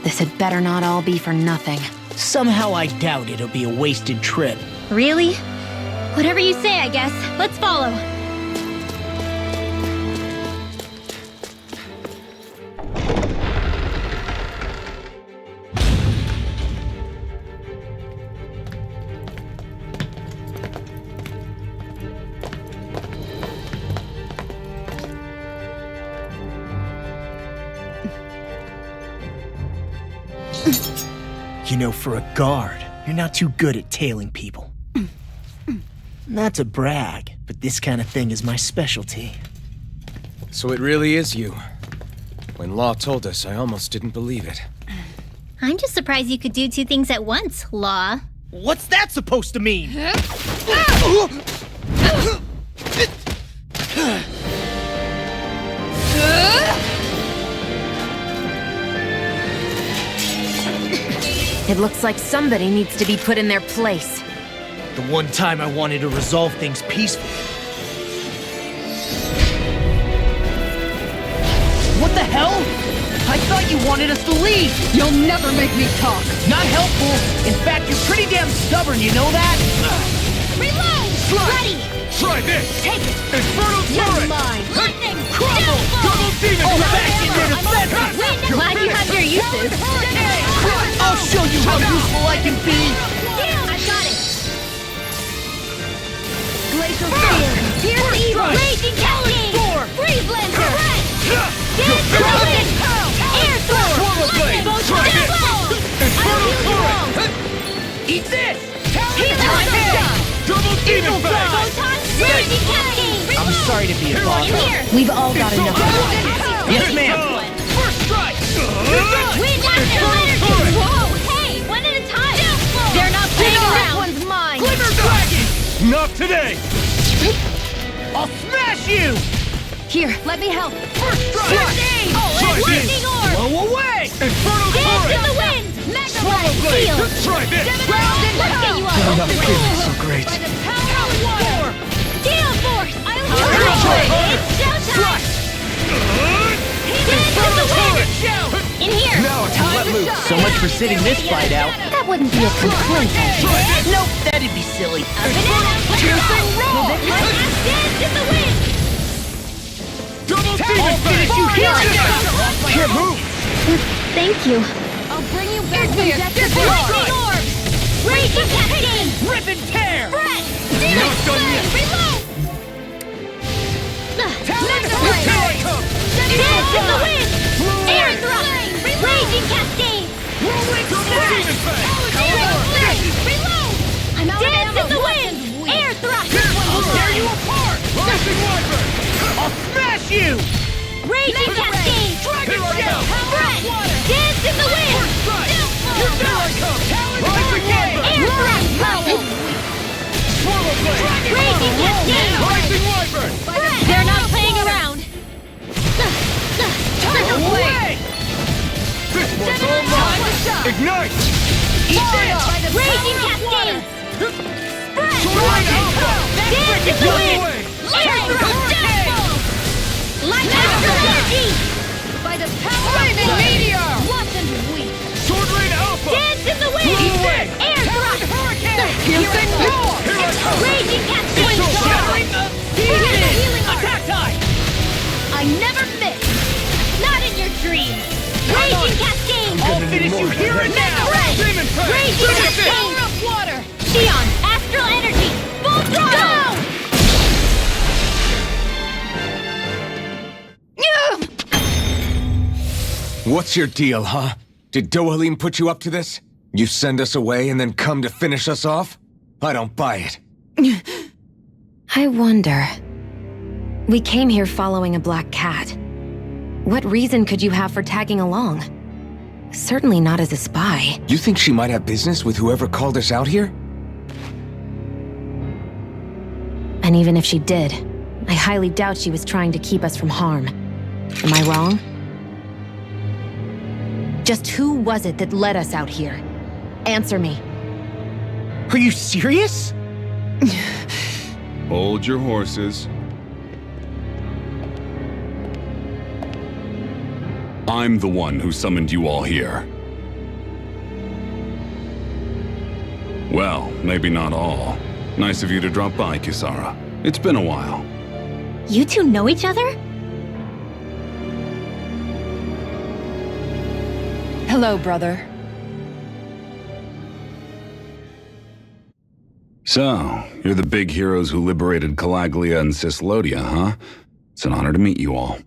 This had better not all be for nothing. Somehow I doubt it'll be a wasted trip. Really? Whatever you say, I guess. Let's follow. You know, for a guard, you're not too good at tailing people. Not to brag, but this kind of thing is my specialty. So it really is you. When Law told us, I almost didn't believe it. I'm just surprised you could do two things at once, Law. What's that supposed to mean? It looks like somebody needs to be put in their place. The one time I wanted to resolve things peacefully. What the hell? I thought you wanted us to leave! You'll never make me talk! Not helpful! In fact, you're pretty damn stubborn, you know that? Reload! Ready! Try this! Take it! Infernal turret! Lightning! Crumble! Double demon! Oh, back in there to fence us! Glad you have your uses. I'll show you how useful I can be! I got it! Glacial Spear! Pierce evil! Raging Cascade! Freeze Lancer! Dance to the wind! Air Throw! Lightning Bolt! Infernal turret! Eat this! Double demon fang! Photon! Raging Cascade! I'm sorry to be a bother. Here! We've all got enough. Yes, ma'am! First strike! Wind Astral Energy! Whoa! Hey! One at a time! They're not playing around! This one's mine! Glimmer Dragon! Not today! I'll smash you! Here, let me help! First strike! Try this! Lightning Orb! Blow away! Infernal Dance in turret! the wind! Swallow blade! Seal! Try this! Let's get you up! not feeling so great. Gale Force! It's showtime! Dance in the wind! In here! Now I can let loose! So much for sitting this fight out. That wouldn't be a complaint. Nope, that'd be silly. Piercing roll! Dance in the wind! Double I'll demon finish you fang! here and now! Can't move! Thank you. I'll bring you back from death to Lightning Orb! Raging Cascade! Rip and tear! Fred! Not done yet! Reload! Here I come! Dance in the wind! Air Thrust! Raging Cascade! Double demon fang! Reload! Dance in the wind! Air Thrust! I'll tear you apart! Rising wyvern! I'll smash you! Raging Cascade! Here I come! Fred! Dance in the wind! Here I come! Rising wyvern! Air Thrust! Swallow blade! Raging Cascade! Rising wyvern! They're not playing around! Away! This one's all mine! Ignite! Eat this! Raging Cascade! Sword alpha! Dance in the wind! Air Thrust! Light Astral Energy! By the power of meteor! What and we! Sword rain alpha! Dance in the wind! Eat this! Air Thrust! Piercing roar! Here I come! Raging Cascade! Shattering of healing! Attack time! I never miss! Not in your dreams! Raging Cascade! I'll finish you here and now! Red! Demon fang! Raging Cascade! Of water! Xion! Astral Energy! Full throttle! What's your deal, huh? Did Dohalim put you up to this? You send us away and then come to finish us off? I don't buy it. I wonder. We came here following a black cat. What reason could you have for tagging along? Certainly not as a spy. You think she might have business with whoever called us out here? And even if she did, I highly doubt she was trying to keep us from harm. Am I wrong? Just who was it that led us out here? Answer me. Are you serious? Hold your horses. I'm the one who summoned you all here. Well, maybe not all. Nice of you to drop by, Kisara. It's been a while. You two know each other? Hello, brother. So, you're the big heroes who liberated Calaglia and Cislodia, huh? It's an honor to meet you all.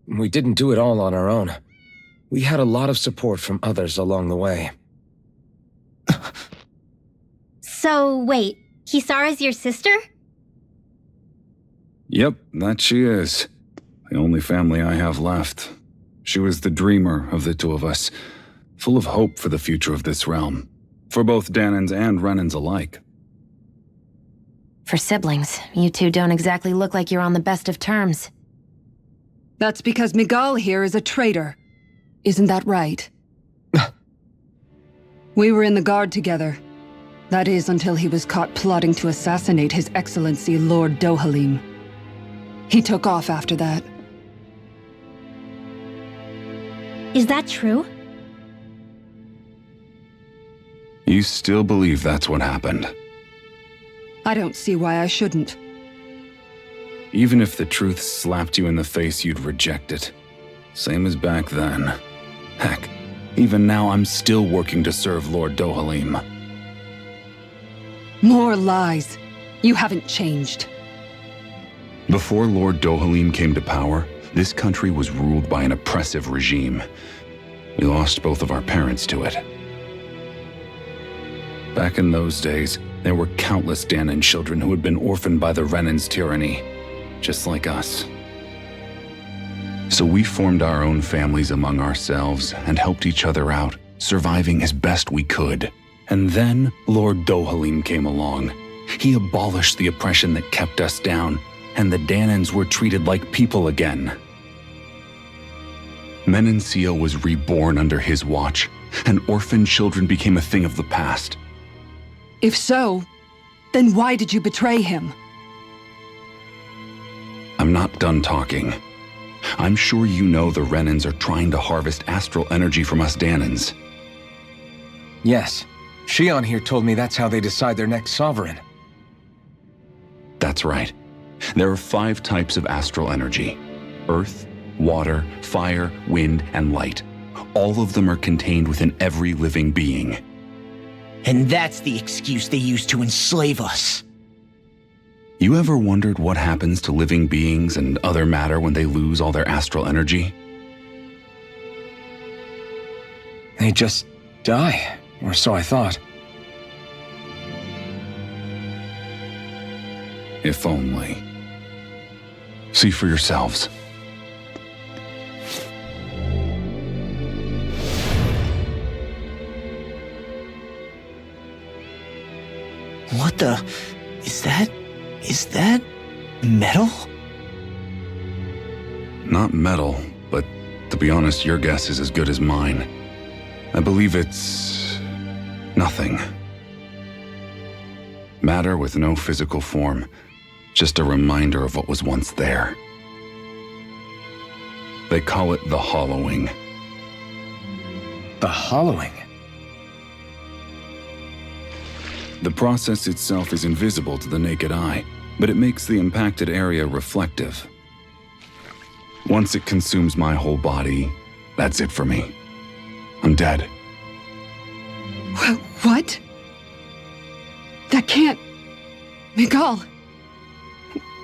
We didn't do it all on our own. We had a lot of support from others along the way. So, wait, Kisara's your sister? Yep, that she is. The only family I have left. She was the dreamer of the two of us, full of hope for the future of this realm, for both Danans and Renans alike. For siblings, you two don't exactly look like you're on the best of terms. That's because Miguel here is a traitor. Isn't that right? We were in the Guard together. That is, until he was caught plotting to assassinate His Excellency Lord Dohalim. He took off after that. Is that true? You still believe that's what happened? I don't see why I shouldn't. Even if the truth slapped you in the face, you'd reject it. Same as back then. Heck, even now I'm still working to serve Lord Dohalim. More lies. You haven't changed. Before Lord Dohalim came to power, this country was ruled by an oppressive regime. We lost both of our parents to it. Back in those days, there were countless Danan children who had been orphaned by the Renan's tyranny, just like us. So we formed our own families among ourselves and helped each other out, surviving as best we could. And then Lord Dohalim came along. He abolished the oppression that kept us down, and the Danans were treated like people again. Menancia was reborn under his watch, and orphan children became a thing of the past. If so, then why did you betray him? I'm not done talking. I'm sure you know the Renans are trying to harvest astral energy from us Danans. Yes. Shion here told me that's how they decide their next sovereign. That's right. There are 5 types of astral energy: earth, water, fire, wind, and light. All of them are contained within every living being. And that's the excuse they use to enslave us. You ever wondered what happens to living beings and other matter when they lose all their astral energy? They just die, or so I thought. If only. See for yourselves. What the... Is that... metal? Not metal, but to be honest, your guess is as good as mine. I believe it's... nothing. Matter with no physical form. Just a reminder of what was once there. They call it the hollowing. The hollowing? The process itself is invisible to the naked eye, but it makes the impacted area reflective. Once it consumes my whole body, that's it for me. I'm dead. What? That can't... Miguel!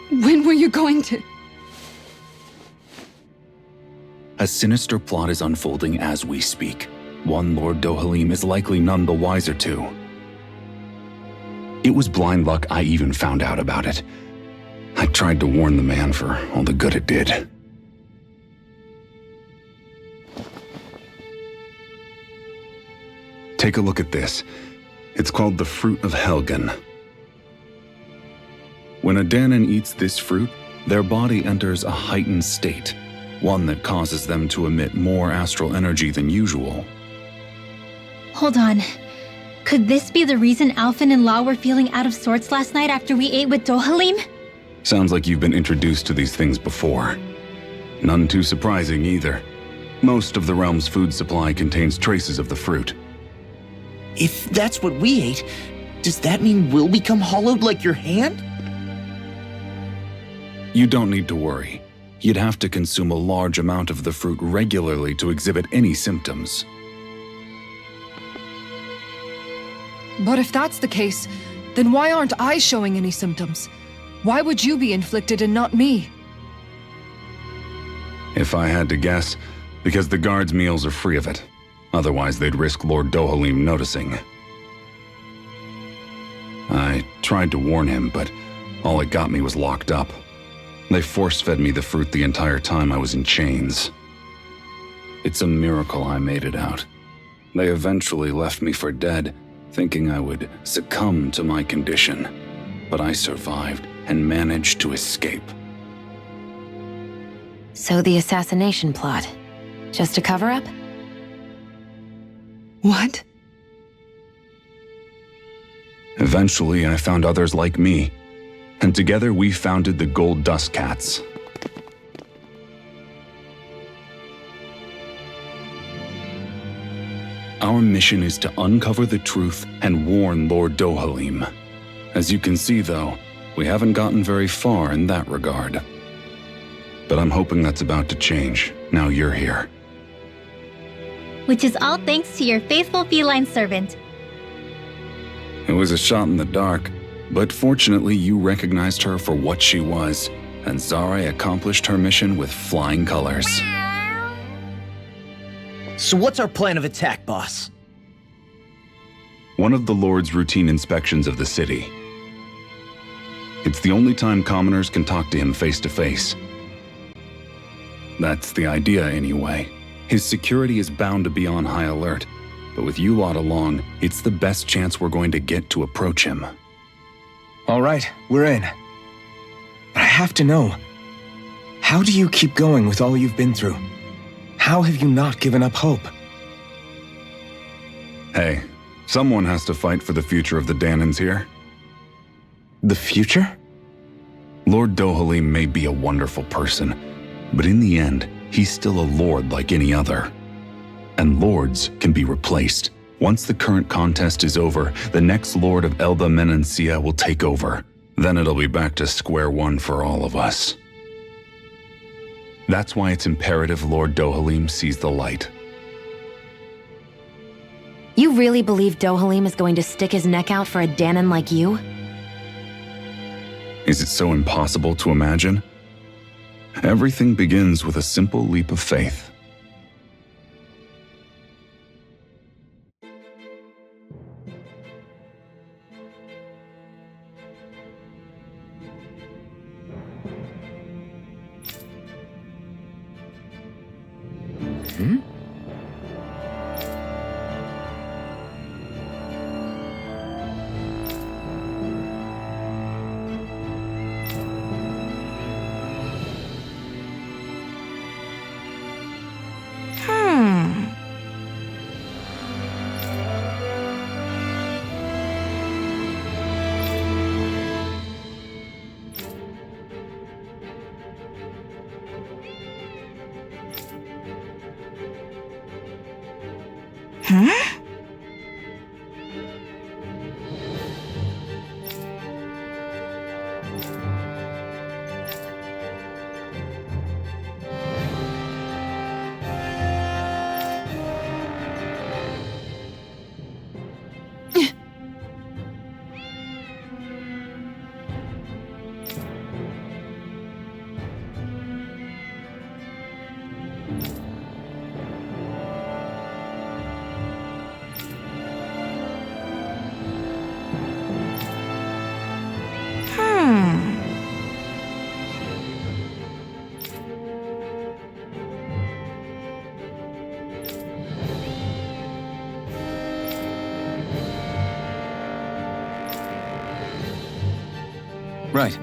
When were you going to... A sinister plot is unfolding as we speak. One Lord Dohalim is likely none the wiser to. It was blind luck I even found out about it. I tried to warn the man for all the good it did. Take a look at this. It's called the Fruit of Helgen. When a Danan eats this fruit, their body enters a heightened state, one that causes them to emit more astral energy than usual. Hold on. Could this be the reason Alphen and Law were feeling out of sorts last night after we ate with Dohalim? Sounds like you've been introduced to these things before. None too surprising either. Most of the realm's food supply contains traces of the fruit. If that's what we ate, Does that mean we'll become hollowed like your hand? You don't need to worry. You'd have to consume a large amount of the fruit regularly to exhibit any symptoms. But if that's the case, then why aren't I showing any symptoms? Why would you be inflicted and not me? If I had to guess, because the guards' meals are free of it. Otherwise, they'd risk Lord Dohalim noticing. I tried to warn him, but all it got me was locked up. They force-fed me the fruit the entire time I was in chains. It's a miracle I made it out. They eventually left me for dead, thinking I would succumb to my condition. But I survived and managed to escape. So the assassination plot, just a cover-up? What? Eventually, I found others like me, and together we founded the Gold Dust Cats. Our mission is to uncover the truth and warn Lord Dohalim. As you can see, though, we haven't gotten very far in that regard. But I'm hoping that's about to change, now you're here. Which is all thanks to your faithful feline servant. It was a shot in the dark, but fortunately you recognized her for what she was, and Zare accomplished her mission with flying colors. So what's our plan of attack, boss? One of the Lord's routine inspections of the city. It's the only time commoners can talk to him face to face. That's the idea, anyway. His security is bound to be on high alert, but with you lot along, it's the best chance we're going to get to approach him. All right, we're in. But I have to know, how do you keep going with all you've been through? How have you not given up hope? Hey, someone has to fight for the future of the Danans here. The future? Lord Dohalim may be a wonderful person, but in the end, he's still a lord like any other. And lords can be replaced. Once the current contest is over, the next lord of Elba Menancia will take over. Then it'll be back to square one for all of us. That's why it's imperative Lord Dohalim sees the light. You really believe Dohalim is going to stick his neck out for a Danan like you? Is it so impossible to imagine? Everything begins with a simple leap of faith. Right.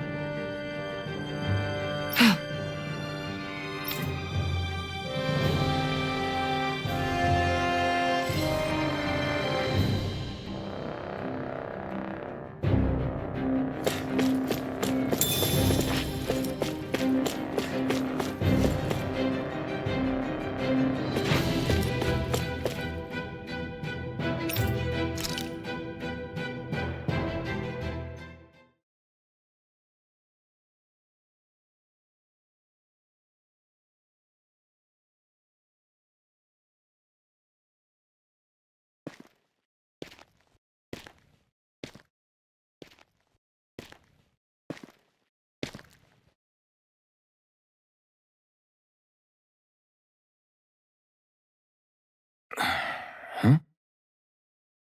Huh?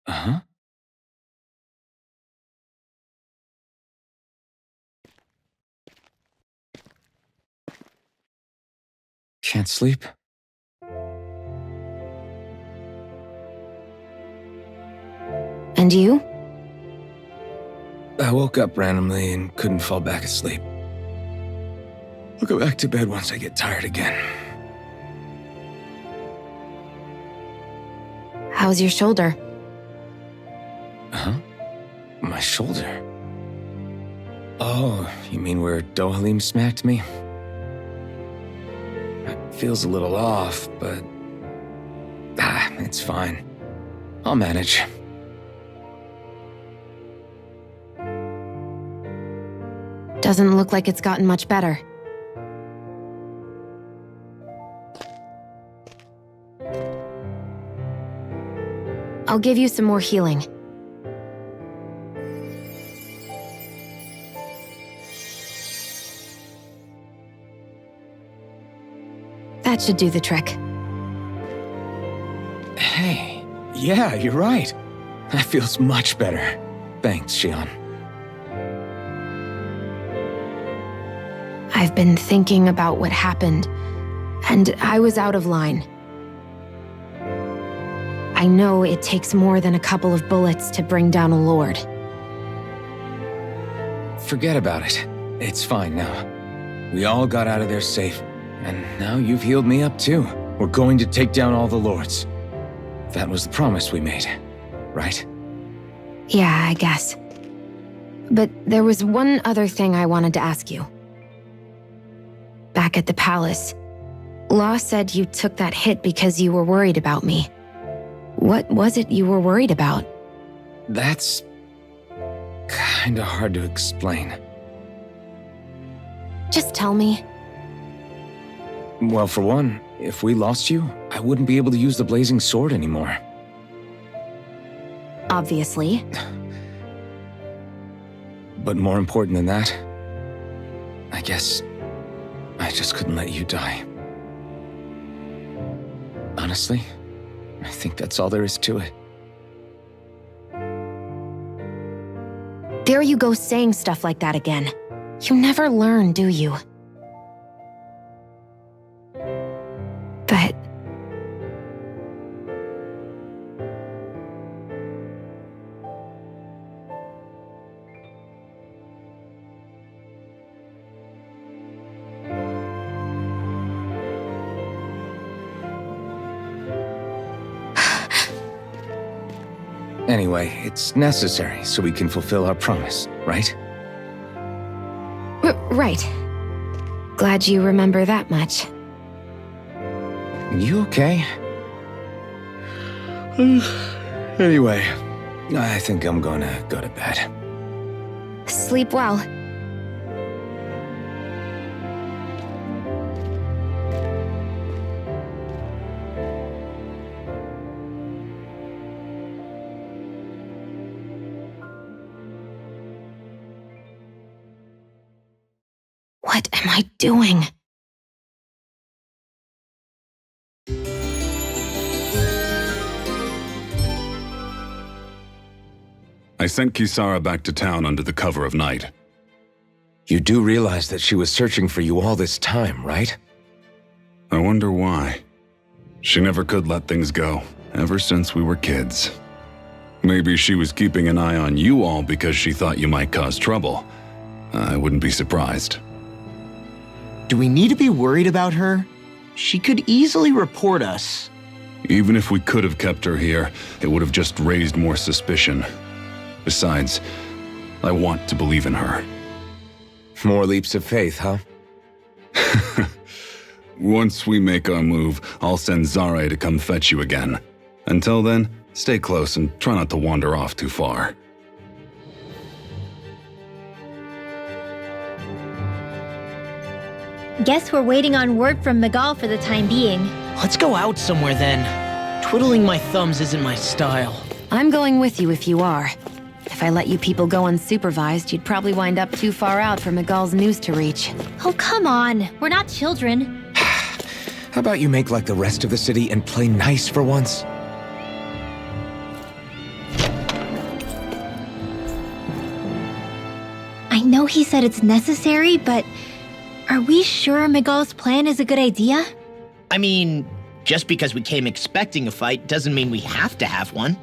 Uh-huh. Can't sleep? And you? I woke up randomly and couldn't fall back asleep. I'll go back to bed once I get tired again. How's your shoulder? Huh? My shoulder? Oh, you mean where Dohalim smacked me? It feels a little off, but... it's fine. I'll manage. Doesn't look like it's gotten much better. I'll give you some more healing. That should do the trick. Hey, yeah, you're right. That feels much better. Thanks, Xion. I've been thinking about what happened, and I was out of line. I know it takes more than a couple of bullets to bring down a lord. Forget about it. It's fine now. We all got out of there safe, and now you've healed me up too. We're going to take down all the lords. That was the promise we made, right? Yeah, I guess. But there was one other thing I wanted to ask you. Back at the palace, Law said you took that hit because you were worried about me. What was it you were worried about? That's... kinda hard to explain. Just tell me. Well, for one, if we lost you, I wouldn't be able to use the blazing sword anymore. Obviously. But more important than that, I guess I just couldn't let you die. Honestly, I think that's all there is to it. There you go saying stuff like that again. You never learn, do you? But... Anyway, it's necessary so we can fulfill our promise, right? Right. Glad you remember that much. You okay? Anyway, I think I'm gonna go to bed. Sleep well. What am I doing? I sent Kisara back to town under the cover of night. You do realize that she was searching for you all this time, right? I wonder why. She never could let things go, ever since we were kids. Maybe she was keeping an eye on you all because she thought you might cause trouble. I wouldn't be surprised. Do we need to be worried about her? She could easily report us. Even if we could have kept her here, it would have just raised more suspicion. Besides, I want to believe in her. More leaps of faith, huh? Once we make our move, I'll send Zare to come fetch you again. Until then, stay close and try not to wander off too far. Guess we're waiting on word from Miguel for the time being. Let's go out somewhere then. Twiddling my thumbs isn't my style. I'm going with you if you are. If I let you people go unsupervised, you'd probably wind up too far out for Miguel's news to reach. Oh, come on. We're not children. How about you make like the rest of the city and play nice for once? know he said it's necessary, but are we sure Miguel's plan is a good idea? I mean, just because we came expecting a fight doesn't mean we have to have one.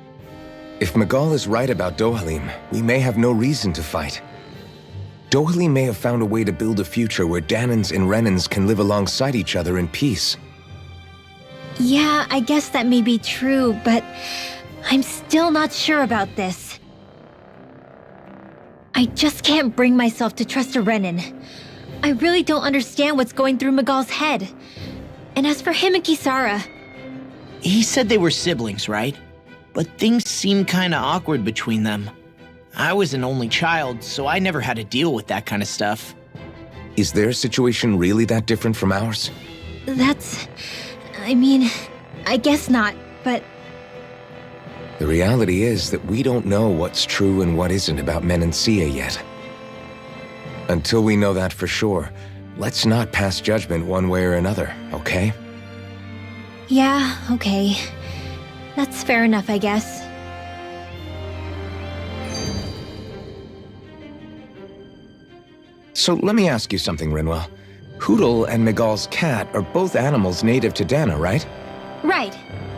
If Miguel is right about Dohalim, we may have no reason to fight. Dohalim may have found a way to build a future where Danans and Renans can live alongside each other in peace. Yeah, I guess that may be true, but I'm still not sure about this. I just can't bring myself to trust a Renan. I really don't understand what's going through Miguel's head. And as for him and Kisara... He said they were siblings, right? But things seemed kinda awkward between them. I was an only child, so I never had to deal with that kind of stuff. Is their situation really that different from ours? I mean, I guess not, but... The reality is that we don't know what's true and what isn't about Menancia yet. Until we know that for sure, let's not pass judgment one way or another, okay? Yeah, okay. That's fair enough, I guess. So let me ask you something, Rinwell. Hootle and Miguel's cat are both animals native to Dana, right? Right.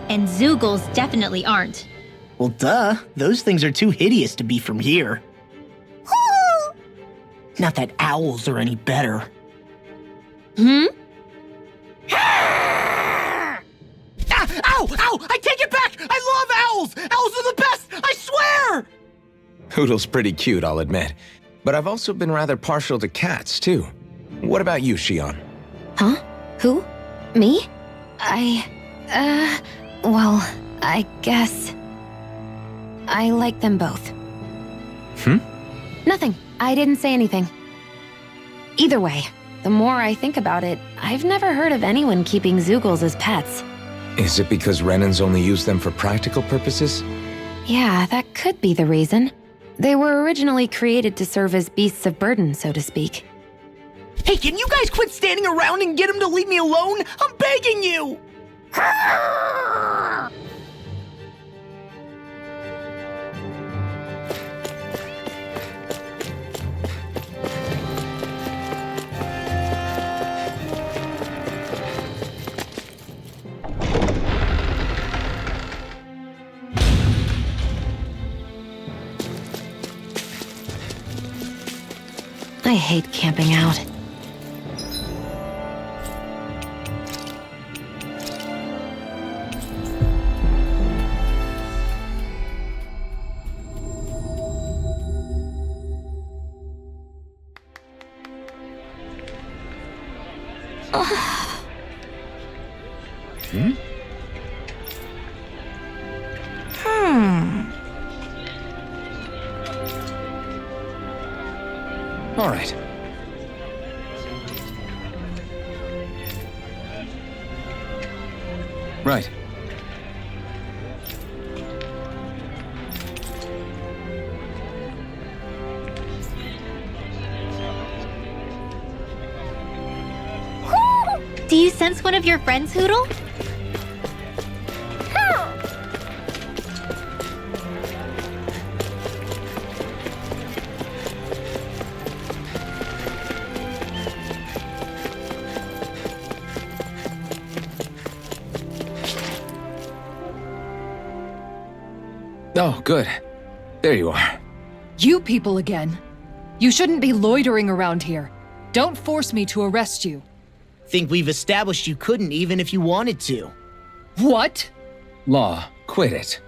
And Zoogles definitely aren't. Well, duh. Those things are too hideous to be from here. Not that owls are any better. Hmm? Ow! Ow! I take it back! I love owls! Owls are the best! I swear! Hootle's pretty cute, I'll admit. But I've also been rather partial to cats, too. What about you, Shion? Huh? Who? Me? Well, I guess... I like them both. Nothing. I didn't say anything. Either way, the more I think about it, I've never heard of anyone keeping Zoogles as pets. Is it because Renans only use them for practical purposes? Yeah, that could be the reason. They were originally created to serve as beasts of burden, so to speak. Hey, can you guys quit standing around and get him to leave me alone? I'm begging you! I hate camping out. All right. Right. Do you sense one of your friends, Hootle? Oh, good. There you are. You people again. You shouldn't be loitering around here. Don't force me to arrest you. Think we've established you couldn't even if you wanted to. What? Law, quit it.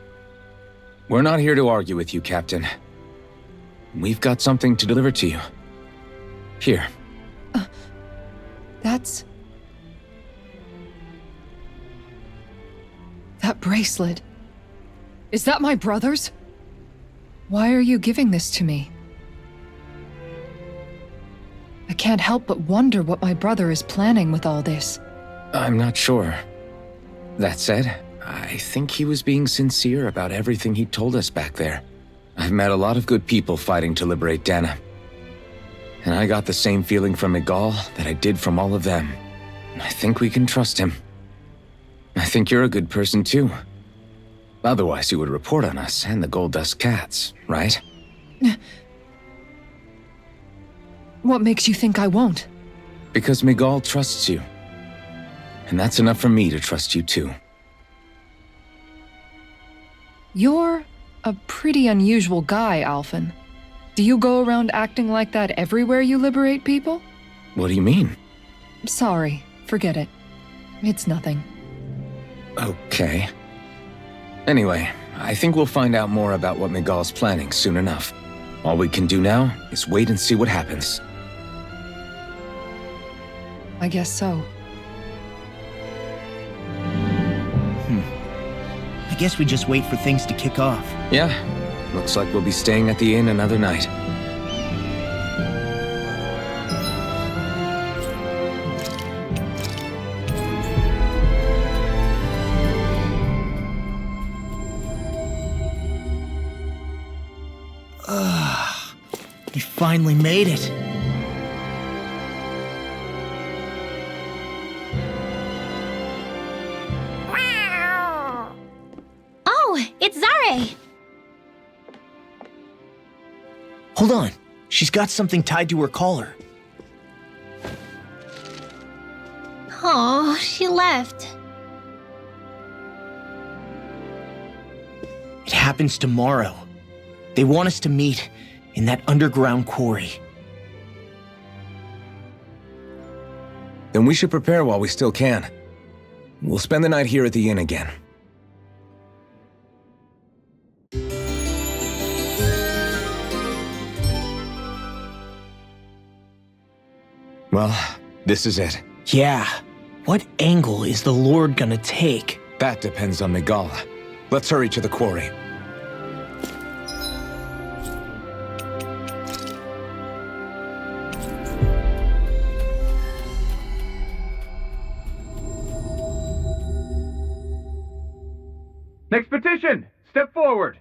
We're not here to argue with you, Captain. We've got something to deliver to you. Here. That's... That bracelet. Is that my brother's? Why are you giving this to me? I can't help but wonder what my brother is planning with all this. I'm not sure. That said, I think he was being sincere about everything he told us back there. I've met a lot of good people fighting to liberate Dana. And I got the same feeling from Miguel that I did from all of them. I think we can trust him. I think you're a good person too. Otherwise you would report on us and the Gold Dust Cats, right? What makes you think I won't? Because Miguel trusts you. And that's enough for me to trust you too. You're a pretty unusual guy, Alphen. Do you go around acting like that everywhere you liberate people? What do you mean? Sorry, forget it. It's nothing. Okay. Anyway, I think we'll find out more about what Miguel's planning soon enough. All we can do now is wait and see what happens. I guess so. I guess we just wait for things to kick off. Yeah, looks like we'll be staying at the inn another night. We finally made it. Oh, it's Zare! Hold on. She's got something tied to her collar. Oh, she left. It happens tomorrow. They want us to meet in that underground quarry. Then we should prepare while we still can. We'll spend the night here at the inn again. Well, this is it. Yeah. What angle is the Lord gonna take? That depends on Miguel. Let's hurry to the quarry. Next petition! Step forward!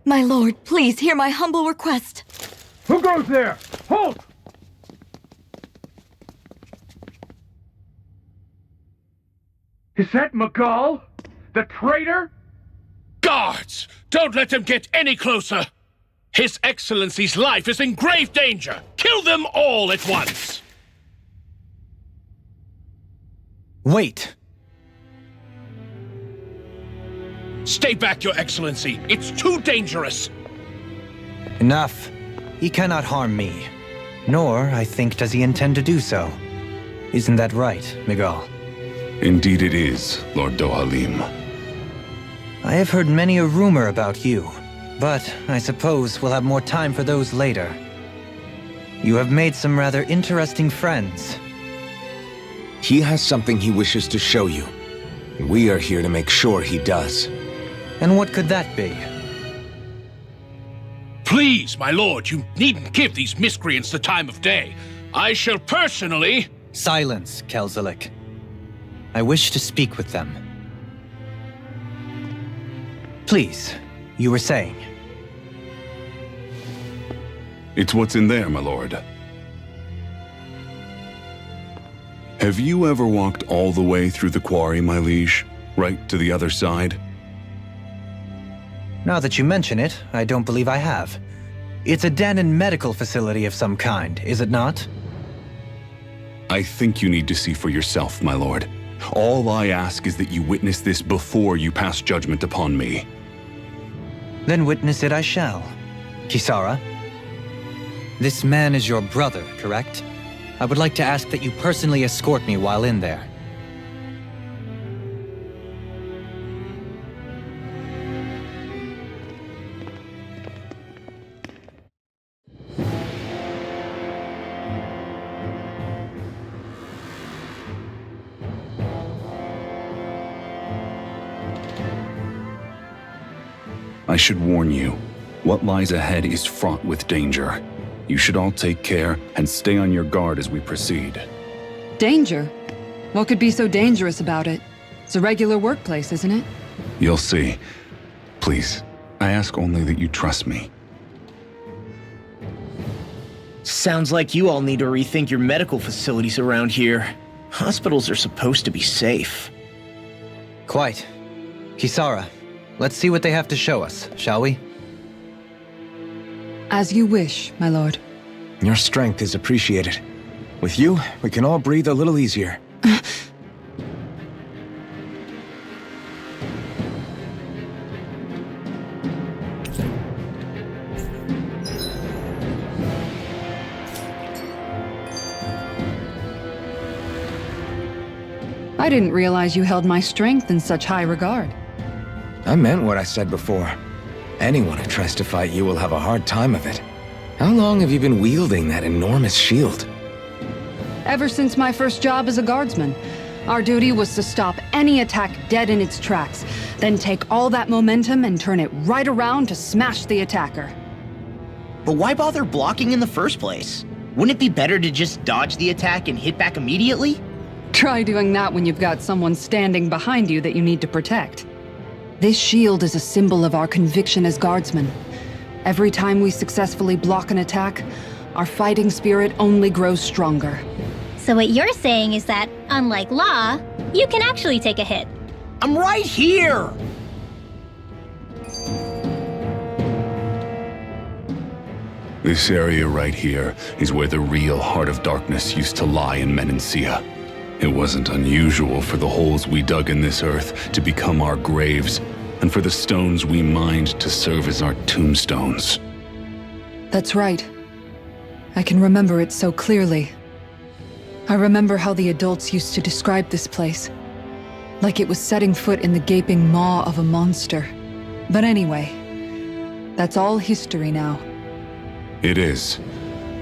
My lord, please hear my humble request. Who goes there? Halt! Is that Miguel? The traitor? Guards! Don't let them get any closer! His Excellency's life is in grave danger! Kill them all at once! Wait! Stay back, Your Excellency! It's too dangerous! Enough. He cannot harm me. Nor, I think, does he intend to do so. Isn't that right, Miguel? Indeed it is, Lord Dohalim. I have heard many a rumor about you, but I suppose we'll have more time for those later. You have made some rather interesting friends. He has something he wishes to show you. We are here to make sure he does. And what could that be? Please, my lord, you needn't give these miscreants the time of day. I shall personally... Silence, Kelzelik. I wish to speak with them. Please, you were saying. It's what's in there, my lord. Have you ever walked all the way through the quarry, my liege? Right to the other side? Now that you mention it, I don't believe I have. It's a den and medical facility of some kind, is it not? I think you need to see for yourself, my lord. All I ask is that you witness this before you pass judgment upon me. Then witness it I shall. Kisara? This man is your brother, correct? I would like to ask that you personally escort me while in there. I should warn you, what lies ahead is fraught with danger. You should all take care and stay on your guard as we proceed. Danger? What could be so dangerous about it? It's a regular workplace, isn't it? You'll see. Please, I ask only that you trust me. Sounds like you all need to rethink your medical facilities around here. Hospitals are supposed to be safe. Quite. Kisara, let's see what they have to show us, shall we? As you wish, my lord. Your strength is appreciated. With you, we can all breathe a little easier. I didn't realize you held my strength in such high regard. I meant what I said before. Anyone who tries to fight you will have a hard time of it. How long have you been wielding that enormous shield? Ever since my first job as a guardsman, our duty was to stop any attack dead in its tracks, then take all that momentum and turn it right around to smash the attacker. But why bother blocking in the first place? Wouldn't it be better to just dodge the attack and hit back immediately? Try doing that when you've got someone standing behind you that you need to protect. This shield is a symbol of our conviction as guardsmen. Every time we successfully block an attack, our fighting spirit only grows stronger. So what you're saying is that, unlike Law, you can actually take a hit. I'm right here! This area right here is where the real Heart of Darkness used to lie in Menancia. It wasn't unusual for the holes we dug in this earth to become our graves, and for the stones we mined to serve as our tombstones. That's right. I can remember it so clearly. I remember how the adults used to describe this place, like it was setting foot in the gaping maw of a monster. But anyway, that's all history now. It is.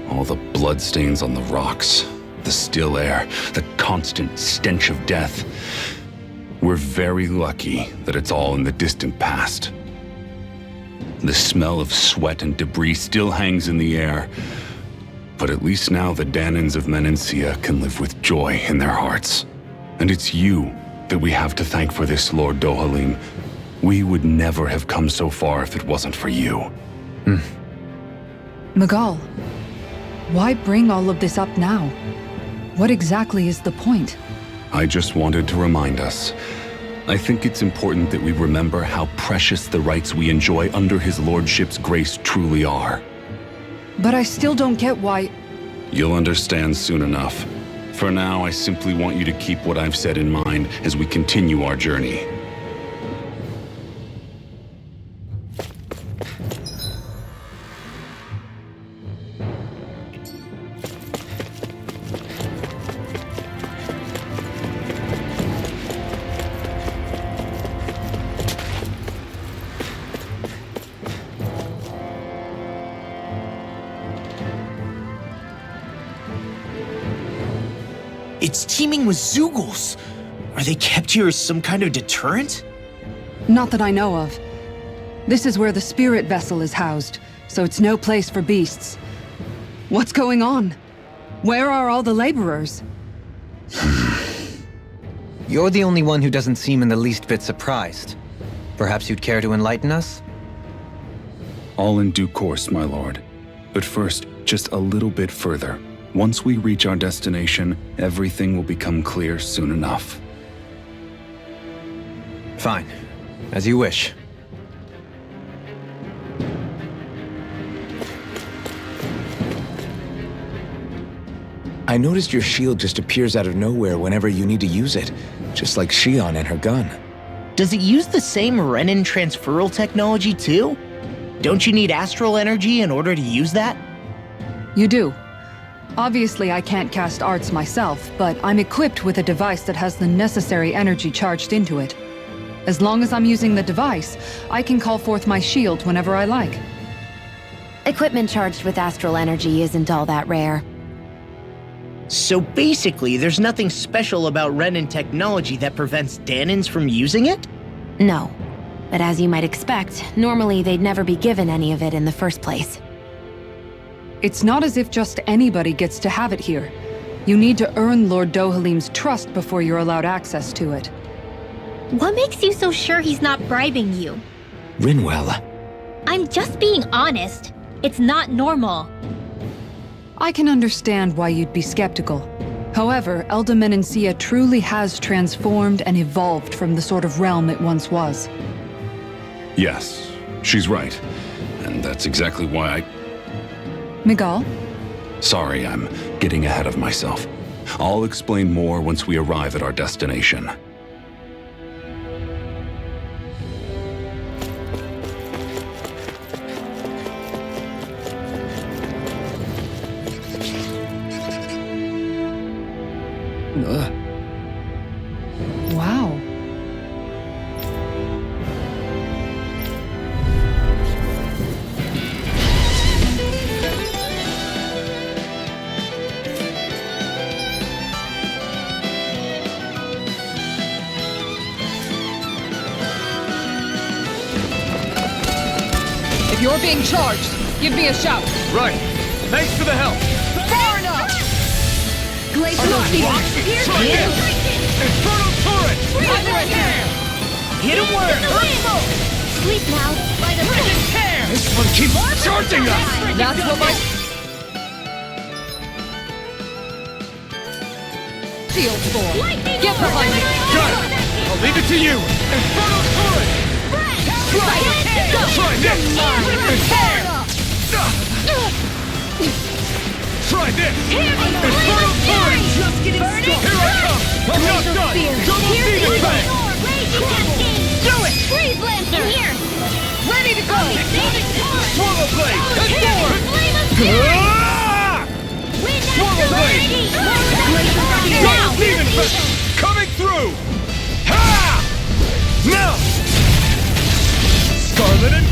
All the bloodstains on the rocks, the still air, the constant stench of death. We're very lucky that it's all in the distant past. The smell of sweat and debris still hangs in the air, but at least now the Danans of Menancia can live with joy in their hearts. And it's you that we have to thank for this, Lord Dohalim. We would never have come so far if it wasn't for you. Magal, why bring all of this up now? What exactly is the point? I just wanted to remind us. I think it's important that we remember how precious the rights we enjoy under his lordship's grace truly are. But I still don't get why... You'll understand soon enough. For now, I simply want you to keep what I've said in mind as we continue our journey. It's teeming with Zeugles. Are they kept here as some kind of deterrent? Not that I know of. This is where the spirit vessel is housed, so it's no place for beasts. What's going on? Where are all the laborers? You're the only one who doesn't seem in the least bit surprised. Perhaps you'd care to enlighten us? All in due course, my lord. But first, just a little bit further. Once we reach our destination, everything will become clear soon enough. Fine. As you wish. I noticed your shield just appears out of nowhere whenever you need to use it, just like Shion and her gun. Does it use the same Renin transferal technology too? Don't you need astral energy in order to use that? You do. Obviously, I can't cast arts myself, but I'm equipped with a device that has the necessary energy charged into it. As long as I'm using the device, I can call forth my shield whenever I like. Equipment charged with astral energy isn't all that rare. So basically, there's nothing special about Renin technology that prevents Danans from using it? No. But as you might expect, normally they'd never be given any of it in the first place. It's not as if just anybody gets to have it here. You need to earn Lord Dohalim's trust before you're allowed access to it. What makes you so sure he's not bribing you? Rinwell. I'm just being honest. It's not normal. I can understand why you'd be skeptical. However, Elda Menancia truly has transformed and evolved from the sort of realm it once was. Yes, she's right. And that's exactly why Miguel, Sorry, I'm getting ahead of myself. I'll explain more once we arrive at our destination. Wow. If you're being charged, give me a shout. Right. Thanks for the help. Far enough! Glacial Spear! Infernal Turret! Right here! Hit him where? Sleep now, by the Care! This one keeps charging us! That's what my shield's for. Get behind me! Got it! I'll leave it to you! Infernal Turret! Try this! Try this! Infernal Turret! Just getting started! Here I come! I'm not done! Double Demon Fang! Do it! Freeze Lancer! Here! Ready to go! Swallow Blade! And forward! Swallow Blade! Double Demon Fang! Coming through! Ha! Now! Scarlet and...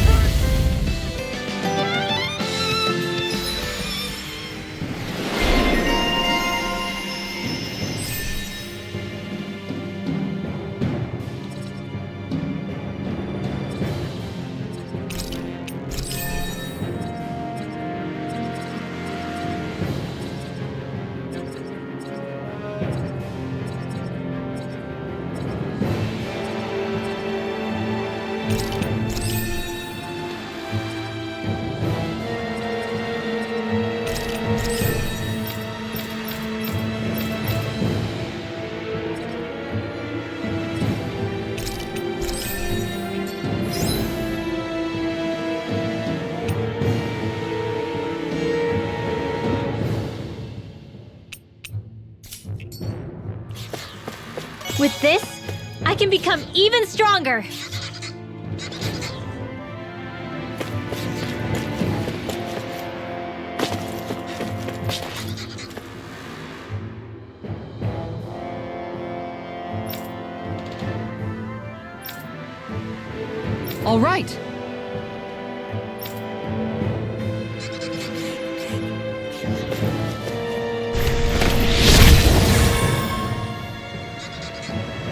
With this, I can become even stronger. All right.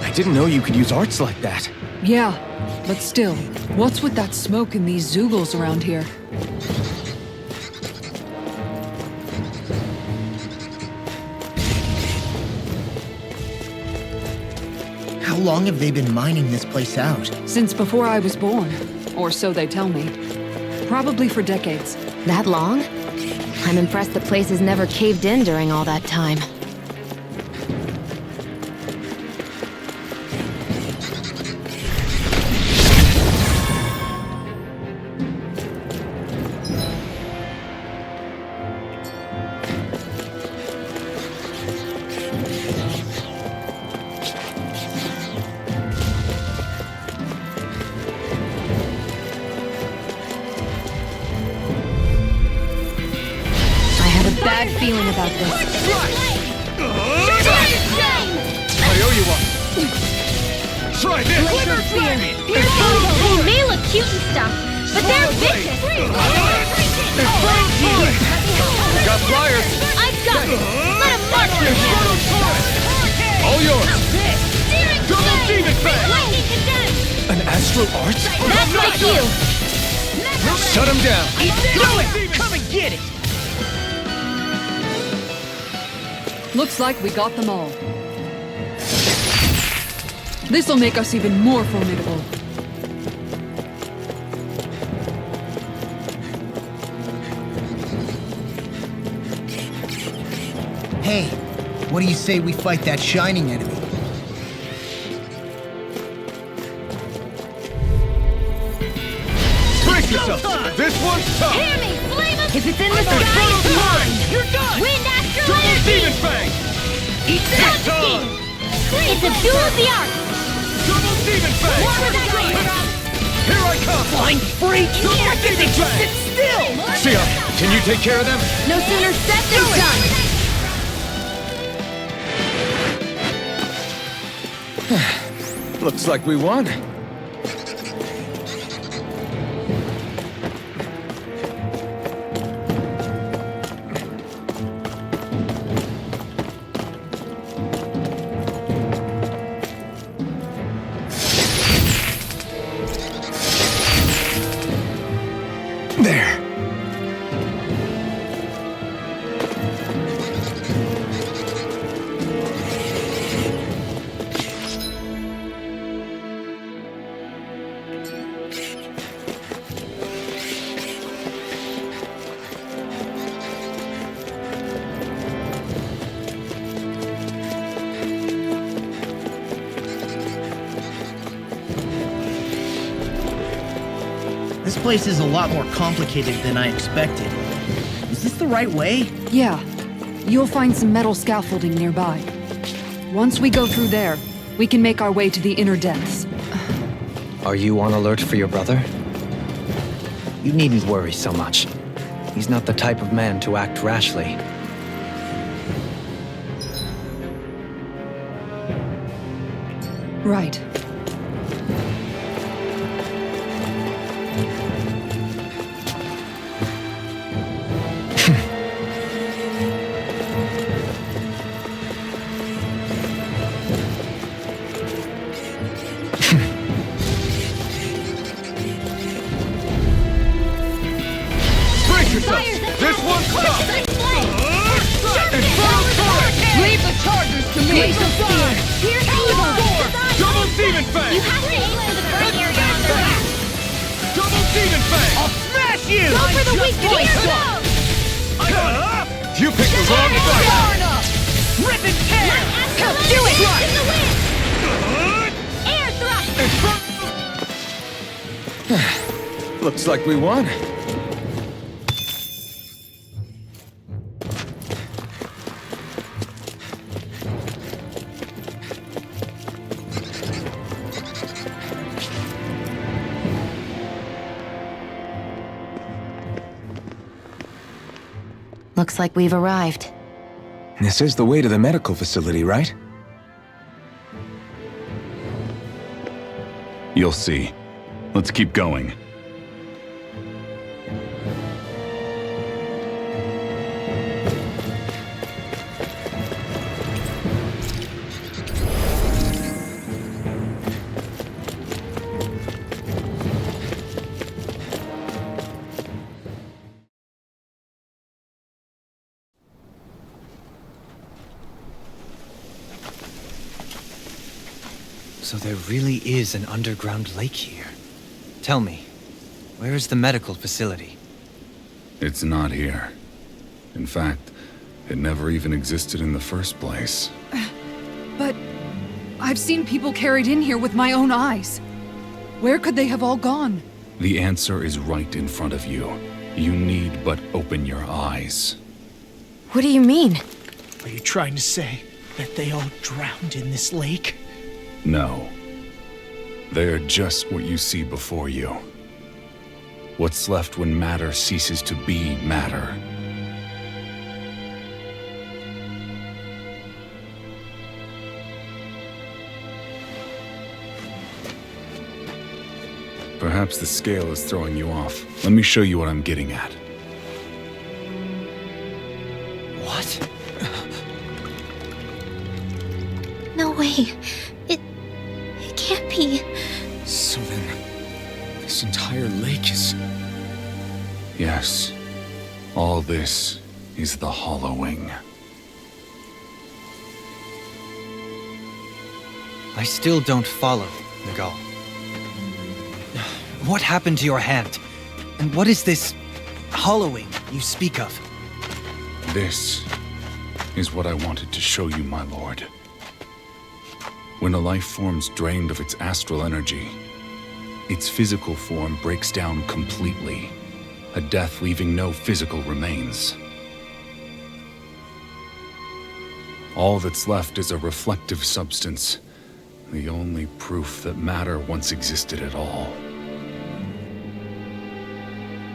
I didn't know you could use arts like that. Yeah, but still, what's with that smoke and these Zoogles around here? How long have they been mining this place out? Since before I was born, or so they tell me. Probably for decades. That long? I'm impressed the place has never caved in during all that time. Bad feeling about this. I owe you one. Try this! They may look cute and stuff, but they're vicious. Got flyers! I've got it. Let them march on him. All yours! Double Demon Fang! Lightning condemned. An astral art? That's my cue. Shut him down! Do it! Come and get it! Looks like we got them all. This'll make us even more formidable. Hey, what do you say we fight that shining enemy? Brace yourself! This one's tough! Hear me, Flame of If it's in the sky sky, is it's mine! You're done! Wind astral Double energy! Demon Fang! Eat this! It's a duel of the arts! Double Demon Fang! Watch that going from Here I come! Blind freak! Double Demon Fang! Sit still! Sia, can you take care of them? no sooner said than done! Looks like we won. There. This place is a lot more complicated than I expected. Is this the right way? Yeah. You'll find some metal scaffolding nearby. Once we go through there, we can make our way to the inner depths. Are you on alert for your brother? You needn't worry so much. He's not the type of man to act rashly. Right. This one's tough! Leave the chargers to me! Here's evil! Double Demon Fang! You have to aim for the burn area on the left! Double Demon Fang! I'll smash you! Go for the weak point! You picked the wrong fight! Rip and tear! Do it! In the wind! Air thrust! Looks like we won. Looks like we've arrived. This is the way to the medical facility, right? You'll see. Let's keep going. So there really is an underground lake here. Tell me, where is the medical facility? It's not here. In fact, it never even existed in the first place. But I've seen people carried in here with my own eyes. Where could they have all gone? The answer is right in front of you. You need but open your eyes. What do you mean? Are you trying to say that they all drowned in this lake? No. They are just what you see before you. What's left when matter ceases to be matter. Perhaps the scale is throwing you off. Let me show you what I'm getting at. What? No way. It can't be. So then, this entire lake is... Yes. All this is the hollowing. I still don't follow, Nagal. What happened to your hand? And what is this hollowing you speak of? This is what I wanted to show you, my lord. When a life form's drained of its astral energy, its physical form breaks down completely. a death leaving no physical remains. All that's left is a reflective substance, the only proof that matter once existed at all.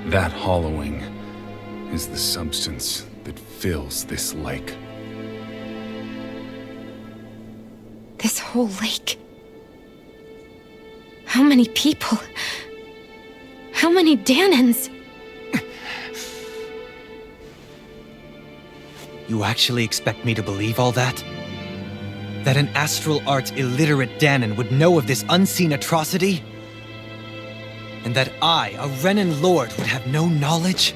That hollowing is the substance that fills this lake. This whole lake. How many people? How many Danans? You actually expect me to believe all that? That an astral arts illiterate Danan would know of this unseen atrocity? And that I, a Renan lord, would have no knowledge?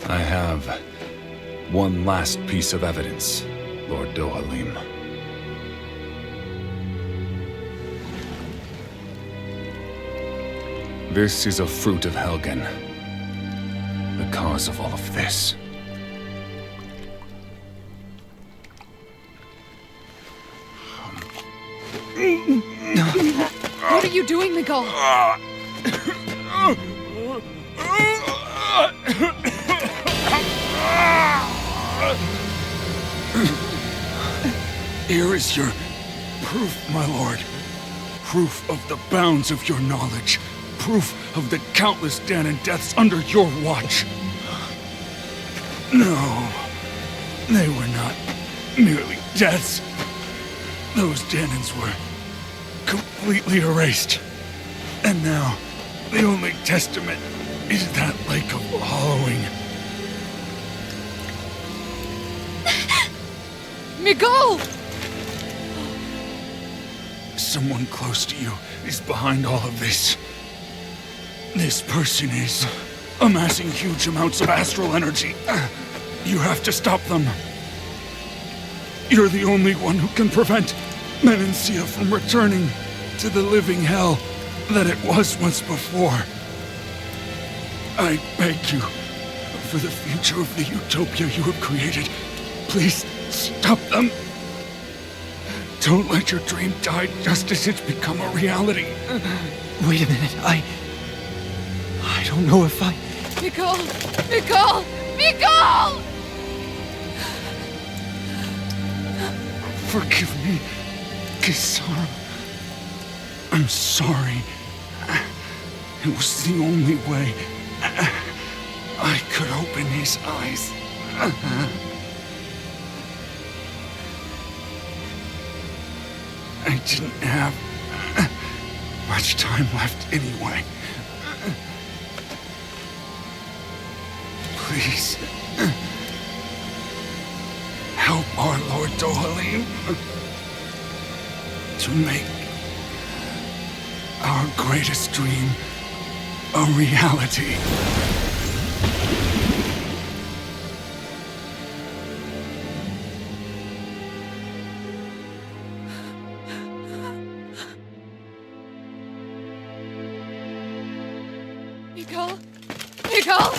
I have one last piece of evidence, Lord Dohalim. This is a fruit of Helgen, the cause of all of this. What are you doing, Miguel? Here is your proof, my lord. Proof of the bounds of your knowledge. Proof of the countless Danan deaths under your watch. No, they were not merely deaths. Those Danans were completely erased. And now, the only testament is that lake of hollowing. Miguel! Someone close to you is behind all of this. This person is amassing huge amounts of astral energy. You have to stop them. You're the only one who can prevent Menancia from returning to the living hell that it was once before. I beg you, for the future of the utopia you have created, please stop them. Don't let your dream die just as it's become a reality. Wait a minute, I don't know if I... Miguel! Miguel! Miguel! Forgive me, Kisara. I'm sorry. It was the only way I could open his eyes. I didn't have much time left anyway. Please, help our Lord Dohalim to make our greatest dream a reality. Miguel? Miguel?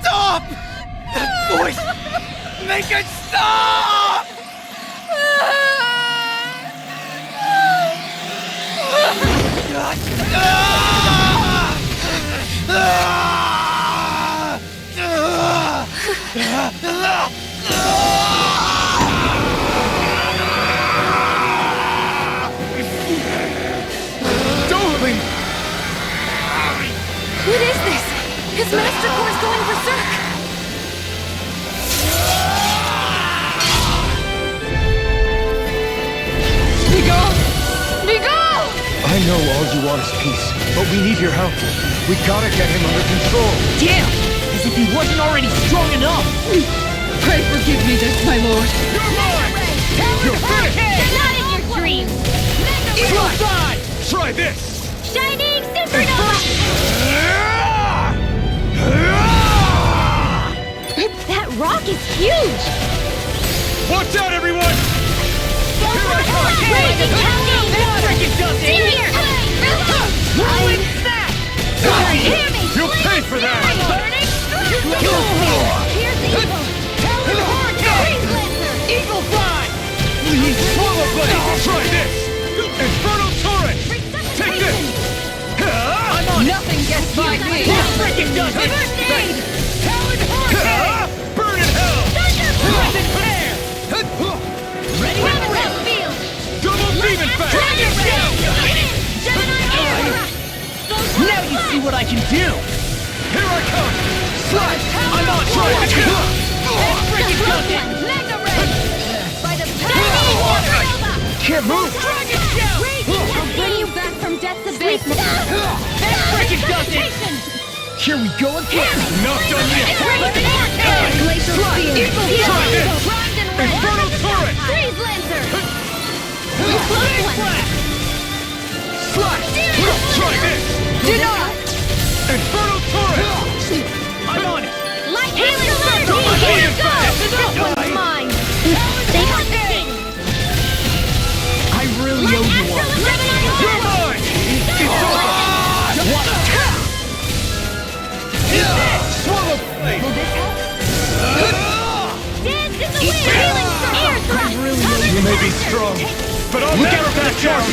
Stop! That voice! Make it stop! Dohalim! What is this? His Master Core is going berserk! Miguel! Miguel! I know all you want is peace, but we need your help. We gotta get him under control. Damn! As if he wasn't already strong enough! Pray forgive me this, my lord. You're mine! You're not in your dreams! this! Shining Supernova! That rock is huge! Watch out, everyone! Raging Hell! In here! Rolling snap! Hear me! You'll pay for that! Burning strike! Here's evil! Hell Hurricane! Eagle Fly! Swallow Blade! Try this! Infernal Torrent! Take this! I'm on. Nothing gets by me. Freaking does it! First aid! Talon Hurricane! Burn in hell! Thunder Flare! Ready for the field! Double Demon Fang! Dragon Shell! Gemini Aura! Now you see what I can do! Here I come! Slide! I'm on trying to kill! Freaking Guardian! Mega Ray! By the power of Can't move! Dragon Shell! I'll bring you back from death's abyss! Freaking Guardian! Here we go again! Not done yet! Glacial Spear! Try this! Bronze and red! Infernal Torrent! Freeze Lancer! Close one! Slide! Try this! Infernal Torrent! I'm on it! Light Healing Circle! Here go! This one's mine! They are thing! I really owe you one! You're mine! It's over! Swallow Blade! Dance in the wind! Healing Circle! Air thrust! You may be strong, but I'll never back down!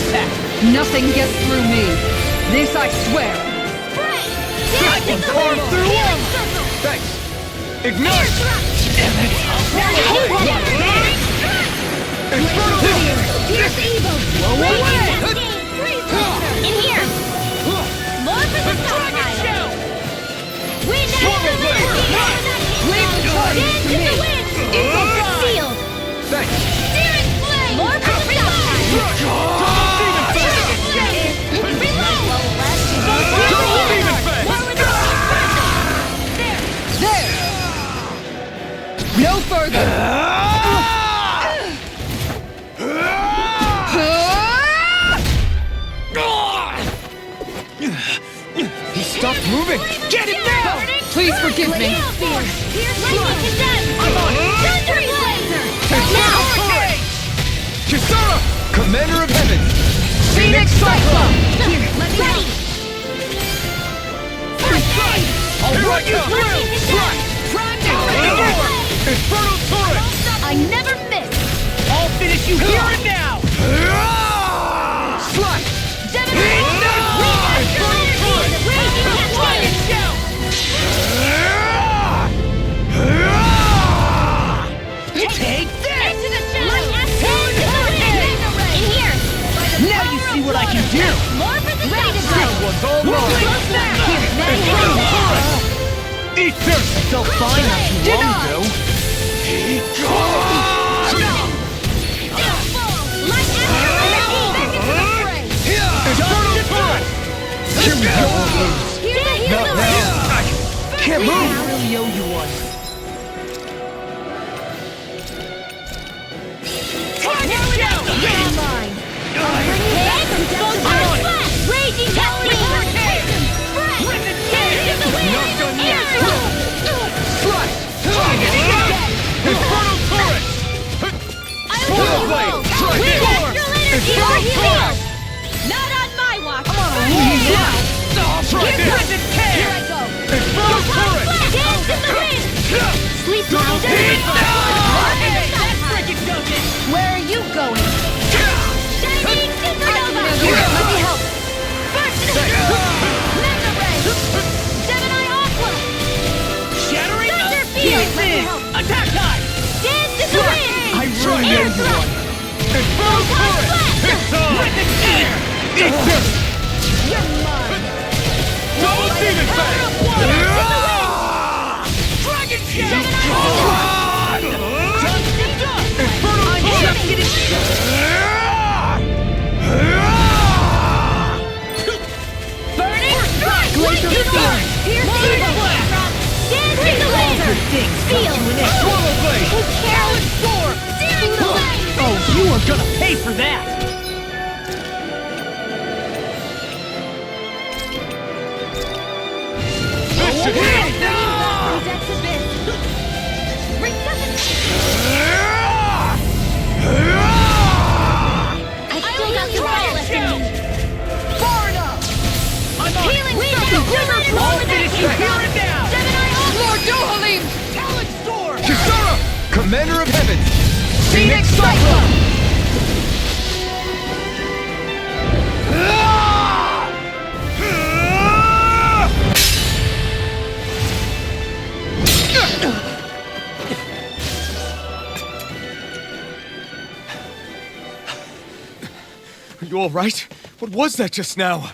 Nothing gets through me. This I swear. Dance in the wind! Healing Circle! Thanks! Ignite! Infernal Pierce evil! Raging Cascade! Freeze Lancer! In here! More for the stockpile! Wind after wind! Dance in the wind! Sealed! Thanks! Searing flame! More for the stockpile! No further. He stopped moving! Get him now! Please forgive me. Kisara! Commander of Heaven! Phoenix Cyclone. Ready! I'll run you through! Infernal Torrent! I never miss! I'll finish you here and now! Slide! Gemini! Infernal Torrent! Raging Cascade! Take this! Into the shadows! In here! Now you see what I can do! More for the ready to go! One's all mine! Infernal Torrent! Eat this! Felt fine not too long ago. Infernal Torrent! Here we go, lose. Not now! Can't move! I really owe you one. Raging Hurricane! Not done yet! Slide! Infernal Torrent! Swallow Blade! Try this! Infernal Torrent! Not on my watch! Try this! Here I go! Infernal Torrent! Dance in the wind! Sleep now! Where are you going? Shining Supernova! Let me help! First! Mega Ray! Gemini Aqua! Shattering Thunder Field! Let me help! Attack time! Dance in the wind! I really owe you one. Infernal Torrent! It's on! Eat this! You're mine! Double Demon Fang! Dragon Infernal Torrent! Burning Strike! Glacial Spear! Pierce evil! Dance in the wind! Seal! Swallow Blade! Careless Sword! Searing flame! Oh, you are gonna pay for that! Are you all right? What was that just now?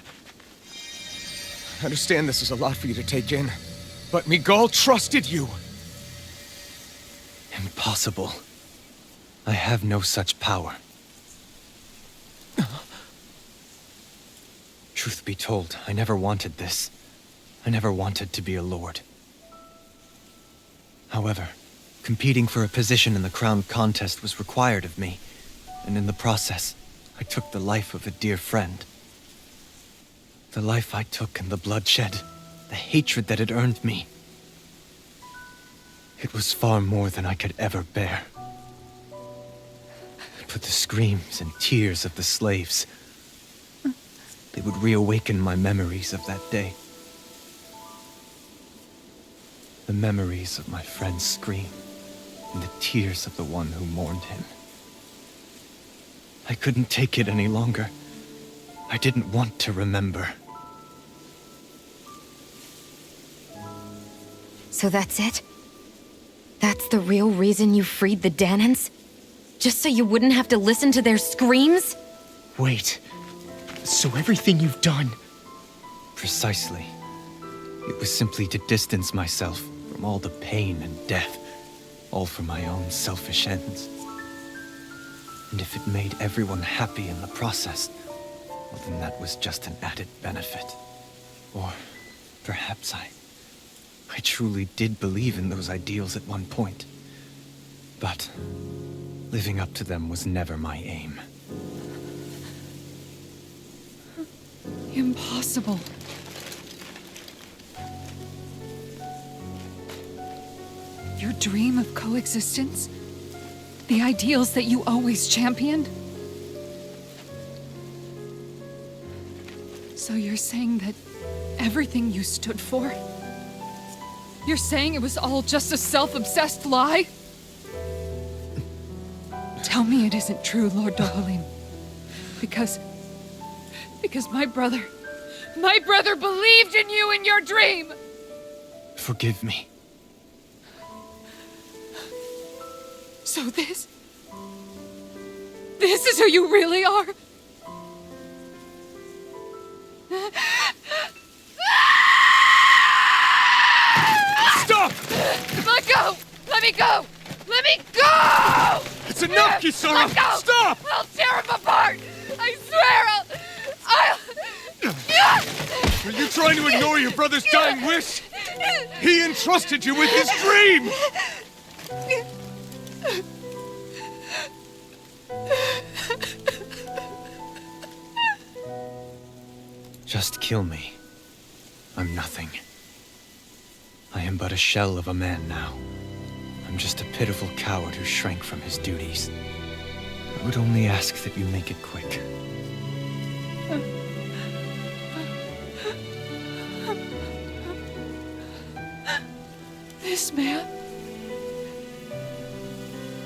I understand this is a lot for you to take in, but Miguel trusted you. Impossible. I have no such power. Truth be told, I never wanted this. I never wanted to be a lord. However, competing for a position in the crown contest was required of me, and in the process, I took the life of a dear friend. The life I took and the bloodshed, the hatred that it earned me. It was far more than I could ever bear. But the screams and tears of the slaves, they would reawaken my memories of that day. The memories of my friend's scream and the tears of the one who mourned him. I couldn't take it any longer. I didn't want to remember. So that's it? That's the real reason you freed the Danans? Just so you wouldn't have to listen to their screams? Wait. So everything you've done... Precisely. It was simply to distance myself from all the pain and death, all for my own selfish ends. And if it made everyone happy in the process, well then that was just an added benefit. Or perhaps I truly did believe in those ideals at one point. But living up to them was never my aim. Impossible. Your dream of coexistence? The ideals that you always championed? So you're saying that everything you stood for? You're saying it was all just a self-obsessed lie? Tell me it isn't true, Lord Dohalim. Because my brother believed in you in your dream! Forgive me. So this is who you really are? Stop! Let go! Let me go! Let me go! It's enough, Kisara! Let go! Stop! I'll tear him apart! I swear I'll... Are you trying to ignore your brother's dying wish? He entrusted you with his dream! Just kill me. I'm nothing. I am but a shell of a man now. I'm just a pitiful coward who shrank from his duties. I would only ask that you make it quick. This man...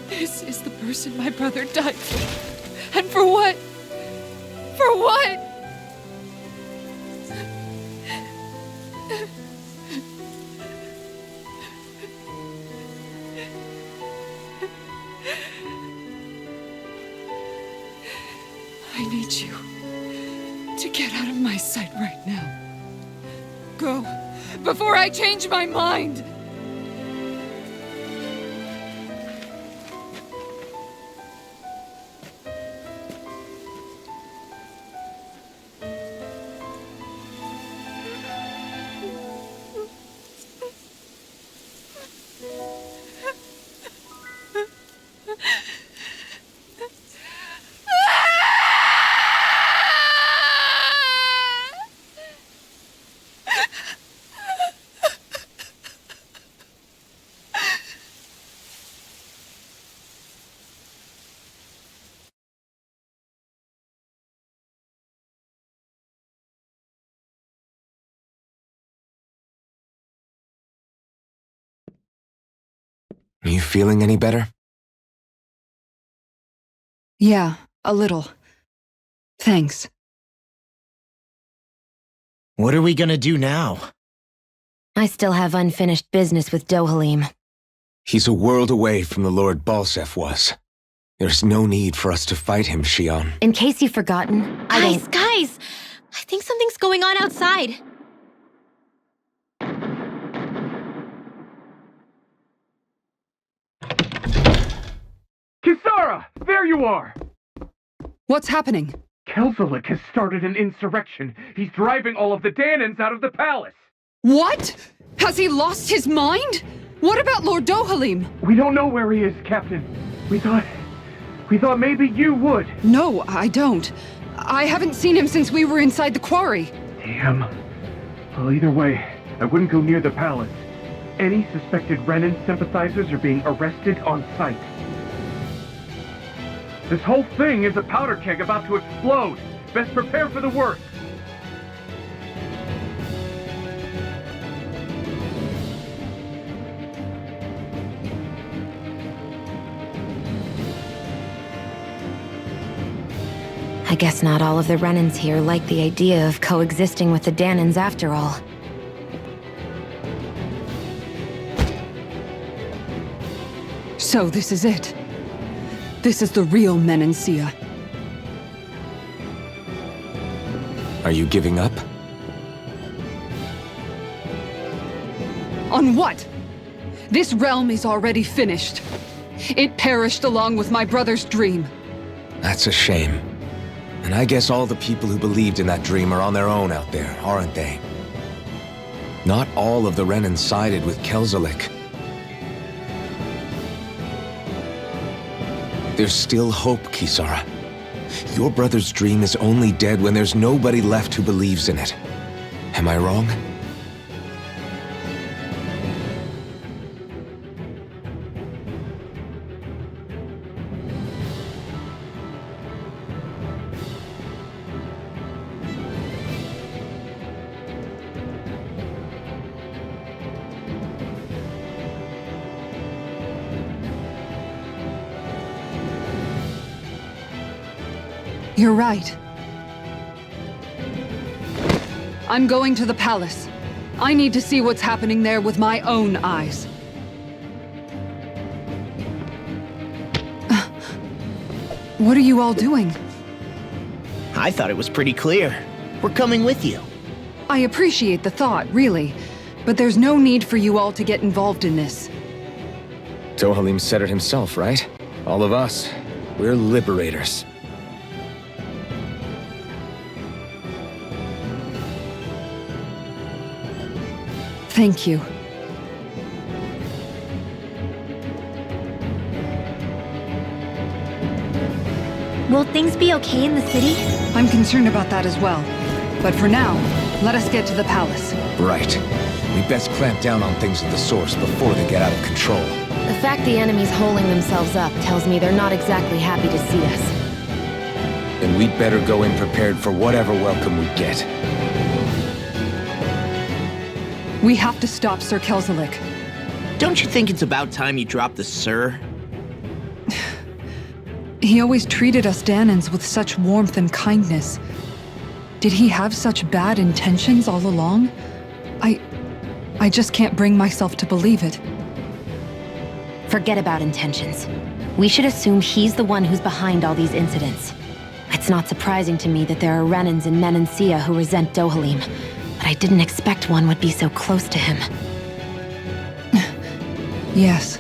This is the person my brother died for. And for what? For what? I need you to get out of my sight right now. Go, before I change my mind! Are you feeling any better? Yeah, a little. Thanks. What are we gonna do now? I still have unfinished business with Dohalim. He's a world away from the Lord Balsef was. There's no need for us to fight him, Shion. In case you've forgotten, Guys! I think something's going on outside. Kisara! There you are! What's happening? Kelzelik has started an insurrection. He's driving all of the Danans out of the palace. What? Has he lost his mind? What about Lord Dohalim? We don't know where he is, Captain. We thought maybe you would. No, I don't. I haven't seen him since we were inside the quarry. Damn. Well, either way, I wouldn't go near the palace. Any suspected Renan sympathizers are being arrested on sight. This whole thing is a powder keg about to explode. Best prepare for the worst. I guess not all of the Renans here like the idea of coexisting with the Danans after all. So this is it. This is the real Menancia. Are you giving up? On what? This realm is already finished. It perished along with my brother's dream. That's a shame. And I guess all the people who believed in that dream are on their own out there, aren't they? Not all of the Renan sided with Kelzelik. There's still hope, Kisara. Your brother's dream is only dead when there's nobody left who believes in it. Am I wrong? You're right. I'm going to the palace. I need to see what's happening there with my own eyes. What are you all doing? I thought it was pretty clear. We're coming with you. I appreciate the thought, really, but there's no need for you all to get involved in this. Dohalim said it himself, right? All of us. We're liberators. Thank you. Will things be okay in the city? I'm concerned about that as well. But for now, let us get to the palace. Right. We best clamp down on things at the source before they get out of control. The fact the enemy's holding themselves up tells me they're not exactly happy to see us. Then we'd better go in prepared for whatever welcome we get. We have to stop Sir Kelzelik. Don't you think it's about time you dropped the sir? He always treated us Danans with such warmth and kindness. Did he have such bad intentions all along? I just can't bring myself to believe it. Forget about intentions. We should assume he's the one who's behind all these incidents. It's not surprising to me that there are Renans in Menancia who resent Dohalim, but I didn't expect one would be so close to him. Yes,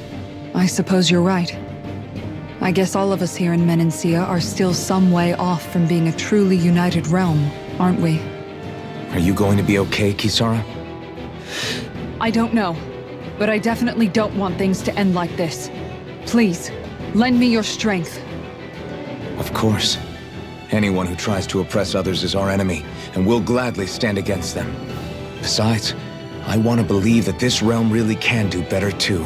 I suppose you're right. I guess all of us here in Menancia are still some way off from being a truly united realm, aren't we? Are you going to be okay, Kisara? I don't know, but I definitely don't want things to end like this. Please, lend me your strength. Of course. Anyone who tries to oppress others is our enemy, and we'll gladly stand against them. Besides, I want to believe that this realm really can do better too.